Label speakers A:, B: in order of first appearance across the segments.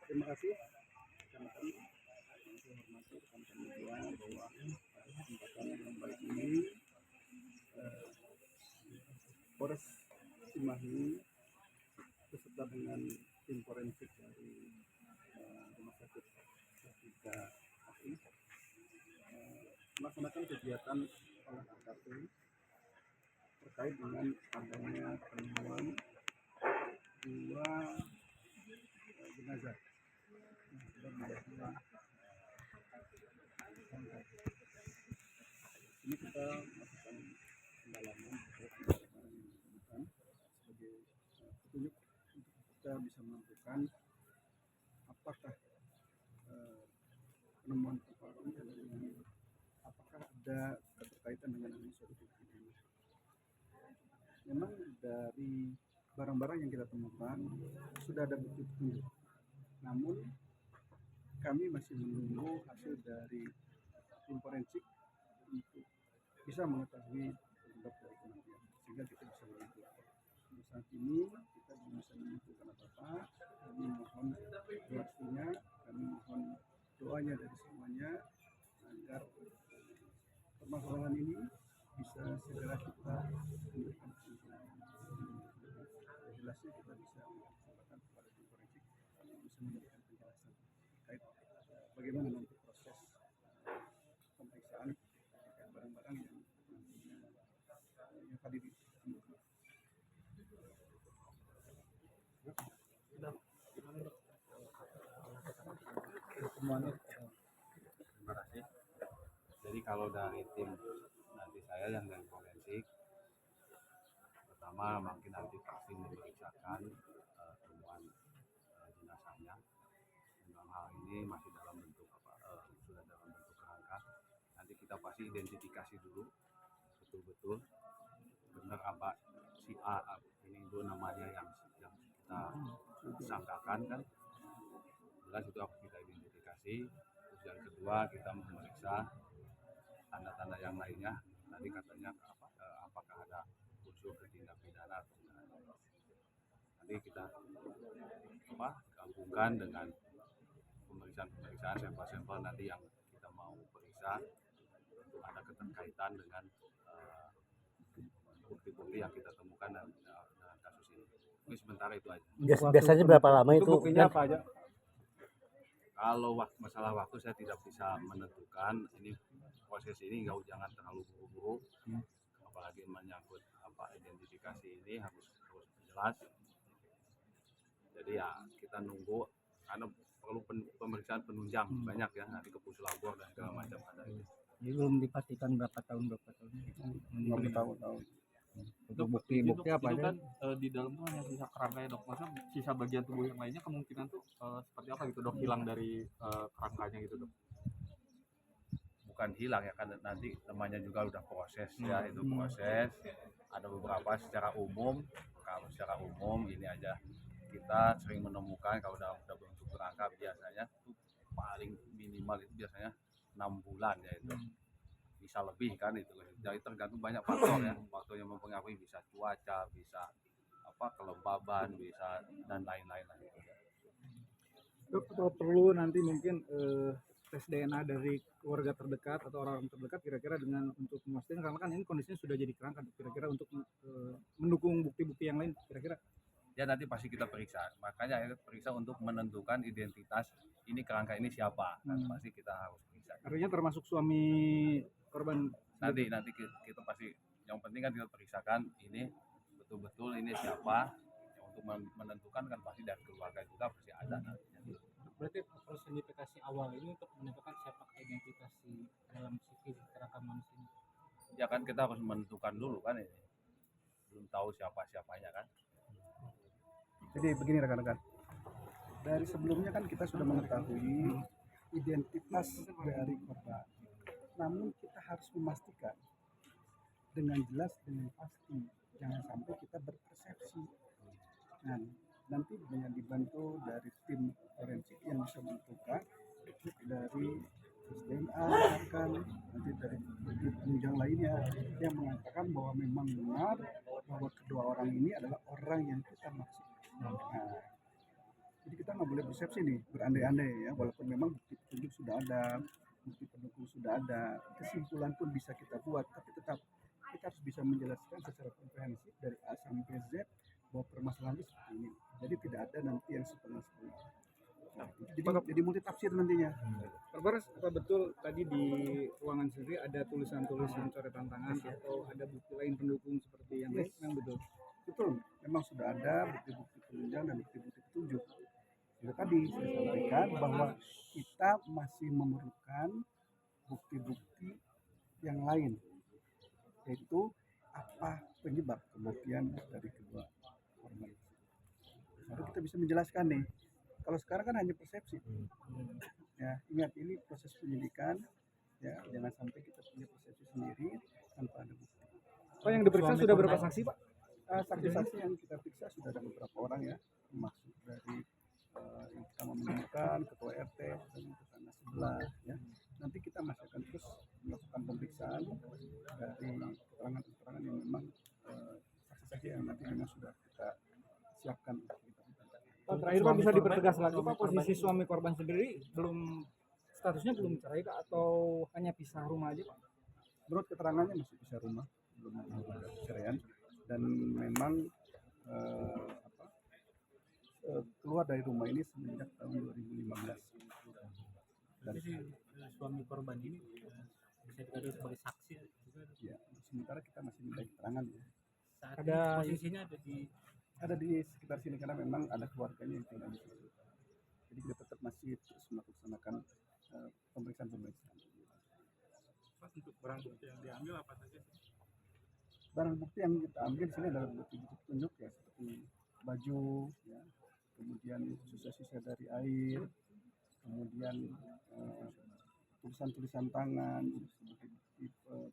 A: Terima kasih rekan-rekan yang saya hormati rekan-rekan media bahwa kesempatan yang baik ini Polres Cimahi beserta dengan tim forensik dari Rumah Sakit Kartika AI melaksanakan kegiatan olah TKP terkait dengan adanya penemuan dua jenazah yang sudah menjadi tersangka. Ini kita melakukan pendalaman terkait dengan yang disebutkan sebagai petunjuk untuk kita bisa menentukan apakah penemuan kapal ini ada dengan apakah ada keterkaitan dengan suatu tindak pidana. Memang dari barang-barang yang kita temukan sudah ada bukti petunjuk, namun kami masih menunggu hasil dari tim forensik untuk bisa mengetahui penyebab dari kematian sehingga kita bisa menentukan. Untuk saat ini kita belum bisa menentukan apa-apa. Kami mohon reaksinya, kami mohon doanya dari semuanya agar permasalahan ini bisa segera kita memberikan kesimpulan. Jelasnya kita bisa menyampaikan kepada tim forensik untuk bisa memberikan penjelasan terkait bagaimana nanti proses pemeriksaan terkait barang-barang yang nantinya yang tadi ditemukan.
B: Terima kasih. Jadi kalau dari tim nanti saya yang dari forensik, pertama mungkin nanti pasti memeriksakan temuan jenazahnya. Dalam hal ini masih dalam bentuk sudah dalam bentuk kerangka. Nanti kita pasti identifikasi dulu betul-betul benar apa si A ini itu namanya yang kita sangkakan kan. Jelas itu harus kita identifikasi. Terus yang kedua kita memeriksa tanda-tanda yang lainnya. Tadi katanya apakah ada unsur tindak pidana atau enggak. Nanti kita gabungkan dengan pemeriksaan sampel-sampel nanti yang kita mau periksa untuk ada keterkaitan dengan bukti-bukti yang kita temukan dalam kasus ini. Ini sementara itu aja.
C: Biasanya berapa lama itu?
A: Buktinya apa aja?
B: Kalau masalah waktu saya tidak bisa menentukan. Ini proses ini jangan terlalu buru-buru, apalagi menyangkut identifikasi ini harus jelas. Jadi ya kita nunggu karena perlu pemeriksaan penunjang banyak ya, nanti ke puslapor dan segala macam ada itu.
C: Jadi belum dipastikan berapa tahun.
A: Belum tahu.
C: Untuk bukti apa
D: itu
C: aja?
D: Kan di dalam tuh hanya sisa kerangkanya dok, masa sisa bagian tubuh yang lainnya kemungkinan tuh seperti apa gitu dok, hilang dari kerangkanya gitu dok?
B: Bukan hilang ya, kan nanti namanya juga udah proses ya, itu proses. Ada beberapa secara umum, kalau secara umum ini aja kita sering menemukan kalau udah bentuk kerangka biasanya tuh paling minimal itu biasanya 6 bulan ya itu. Bisa lebih kan itu. Jadi tergantung banyak faktor ya, faktor yang mempengaruhi, bisa cuaca, bisa kelembaban, bisa dan lain-lain lah gitu.
A: Dok, apa perlu nanti mungkin tes DNA dari keluarga terdekat atau orang terdekat kira-kira dengan untuk memastikan, karena kan ini kondisinya sudah jadi kerangka, kira-kira untuk mendukung bukti-bukti yang lain kira-kira?
B: Ya nanti pasti kita periksa, makanya periksa untuk menentukan identitas ini kerangka ini siapa, pasti kita harus periksa.
A: Artinya termasuk suami korban?
B: Nanti kita pasti, yang penting kan kita periksakan ini betul-betul ini siapa. Untuk menentukan kan pasti dari keluarga juga pasti ada nantinya.
C: Berarti proses identifikasi awal ini untuk menentukan siapa identitas si dalam CV kerangka manusia ini?
B: Ya kan kita harus menentukan dulu kan, ini belum tahu siapa-siapanya kan.
A: Jadi begini rekan-rekan, dari sebelumnya kan kita sudah mengetahui identitas dari korban, namun kita harus memastikan dengan jelas, dengan pasti, jangan sampai kita berpersepsi. Nah, nanti dengan dibantu dari tim forensik yang bisa menentukan dari DNA, akan nanti dari penunjang lainnya yang mengatakan bahwa memang benar bahwa kedua orang ini adalah orang yang kita maksud. Nah, jadi kita nggak boleh persepsi nih, berandai-andai ya, walaupun memang bukti petunjuk sudah ada, bukti pendukung sudah ada, kesimpulan pun bisa kita buat, tapi tetap kita harus bisa menjelaskan secara komprehensif dari A sampai Z bahwa permasalahan itu seperti ini. Jadi tidak ada nanti yang setengah-setengah. Nah, jadi multitafsir nantinya.
E: Pak Baras, apa betul tadi di ruangan sendiri ada tulisan-tulisan coretan tangan atau ada bukti lain pendukung seperti yang lain? Yang betul.
A: Betul, memang sudah ada bukti-bukti penunjang dan bukti-bukti petunjuk. Jadi tadi saya sampaikan bahwa kita masih memerlukan bukti-bukti yang lain, yaitu apa penyebab kematian dari kedua korban. Baru kita bisa menjelaskan nih. Kalau sekarang kan hanya persepsi. Ya, ingat ini proses penyidikan, ya jangan sampai kita punya persepsi sendiri tanpa ada bukti.
E: Pak, yang diperiksa sudah berapa saksi, Pak?
A: Saksi-saksi yang kita periksa sudah ada beberapa orang ya, termasuk dari yang kita menemukan ketua RT dan tetangga sebelah ya. Nanti kita masih akan terus melakukan pemeriksaan dari keterangan-keterangan yang memang saksi-saksi yang nanti memang sudah kita siapkan untuk kita.
E: Pak, terakhir Pak, bisa dipertegas lagi Pak, posisi suami korban sendiri belum statusnya belum cerai Kak, atau hanya pisah rumah aja Pak?
A: Menurut keterangannya masih pisah rumah, belum ada perceraian, dan memang keluar dari rumah ini semenjak tahun 2015.
C: Jadi suami korban ini bisa dikatakan sebagai saksi juga.
A: Ya, sementara kita masih minta keterangan ya.
C: Saat
E: Ada
C: ini posisinya ada di
A: Sekitar sini karena memang ada keluarganya yang tinggal di situ. Jadi kita tetap masih terus melaksanakan pemeriksaan.
C: untuk barang bukti yang diambil apa saja?
A: Barang bukti yang kita ambil di sini adalah bukti-bukti petunjuk ya, seperti baju, ya, kemudian sisa-sisa dari air, kemudian tulisan-tulisan tangan sebagai bukti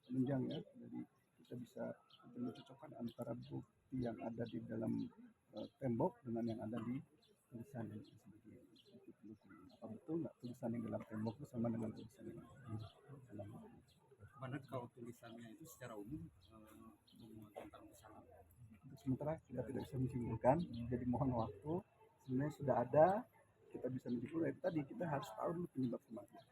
A: penunjang ya. Jadi kita bisa mencocokkan antara bukti yang ada di dalam tembok dengan yang ada di tulisan yang sebagai bukti pendukung. Apa betul nggak tulisan yang dalam tembok itu sama dengan tulisan yang ada di dalam bukti?
B: Mana kalau tulisannya itu secara umum tentang kesalahan.
A: Sementara kita tidak bisa menyimpulkan, jadi mohon waktu. Sebenarnya sudah ada, kita bisa menyimpulkan. Tadi kita harus tahu dulu penyebab kematian.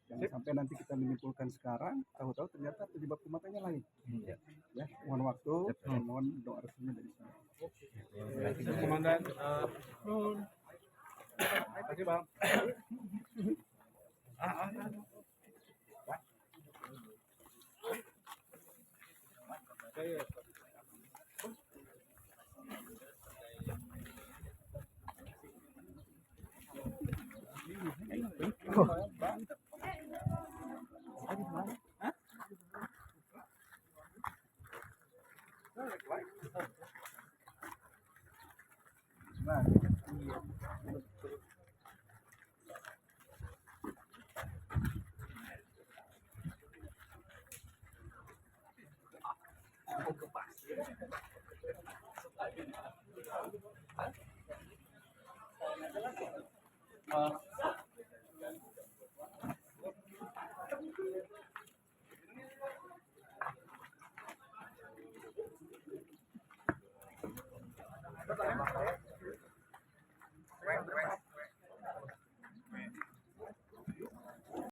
A: Jangan sampai nanti kita menyimpulkan sekarang, tahu-tahu ternyata penyebab kematiannya lain. Ya, mohon waktu, dan mohon doa restunya dari saya.
E: Komandan.
A: Oke, Bang. Nah,